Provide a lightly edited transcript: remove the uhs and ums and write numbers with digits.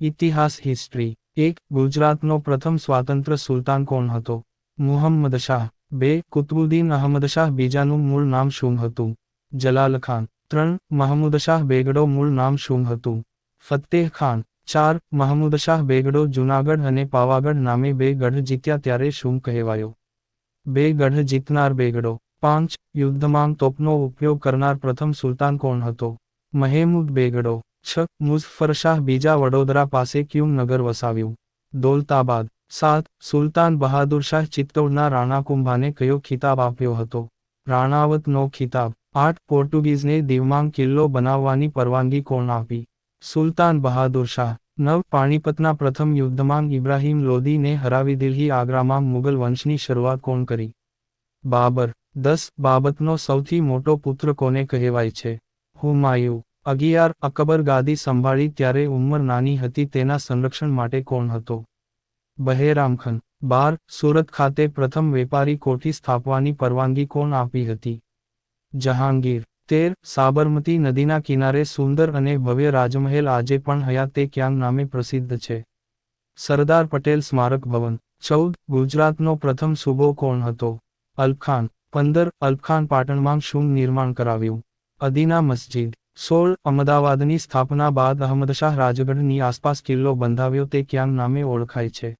ઇતિહાસ હિસ્ટ્રી 1. ગુજરાતનો પ્રથમ સ્વાતંત્ર્ય સુલતાન કોણ હતો? મુહમ્મદ શાહ. 2. કુતબુદ્દીન અહમદ શાહ બીજાનું મૂળ નામ શું હતું? જલાલ ખાન. 3. મહમૂદ શાહ બેગડો મૂળ નામ શું હતું? ફત્તેહ ખાન. 4. મહમૂદ શાહ બેગડો જૂનાગઢ અને પાવાગઢ નામે બે ગઢ જીત્યા ત્યારે શું કહેવાયો? બે ગઢ જીતનાર બેગડો. 5. યુદ્ધમાં તોપનો ઉપયોગ કરનાર પ્રથમ સુલતાન કોણ હતો? મહેમૂદ બેગડો. 6. મુઝફ્ફર શાહ બીજા વડોદરા પાસે ક્યું નગર વસાવ્યું? દૌલતાબાદ. 7. સુલતાન બહાદુર શાહ ચિત્તૌડના રાણા કુંભાને કયો ખિતાબ આપ્યો હતો? રાણાવતનો ખિતાબ. 8. પોર્ટુગીઝને દીવમાં કિલ્લો બનાવવાની પરવાનગી કોણ આપી? સુલતાન બહાદુર શાહ. 9. પાણીપતના પ્રથમ યુદ્ધમાં ઇબ્રાહિમ લોદીને હરાવી દિલ્હી આગ્રામાં મુગલ વંશની શરૂઆત કોણ કરી? બાબર. 10. બાબતનો સૌથી મોટો પુત્ર કોને કહેવાય છે? હુમાયુ. 11. અકબર ગાદી સંભાળી ત્યારે ઉંમર નાની હતી તેના સંરક્ષણ માટે કોણ હતો? બહેરામખન. 12. સુરત ખાતે પ્રથમ વેપારી કોઠી સ્થાપવાની પરવાનગી કોણ આપી હતી? જહાંગીર. 13. સાબરમતી નદીના કિનારે સુંદર અને ભવ્ય રાજમહેલ આજે પણ હયાત તે ક્યાં નામે પ્રસિદ્ધ છે? સરદાર પટેલ સ્મારક ભવન. 14. ગુજરાતનો પ્રથમ સૂબો કોણ હતો? અલ્પખાન. 15. અલ્પખાન પાટણમાં શું નિર્માણ કરાવ્યું? અદીના મસ્જિદ. 16. અમદાવાદની સ્થાપના બાદ અહમદશાહ રાજગઢની આસપાસ કિલ્લો બંધાવ્યો તે ક્યાં નામે ઓળખાય છે?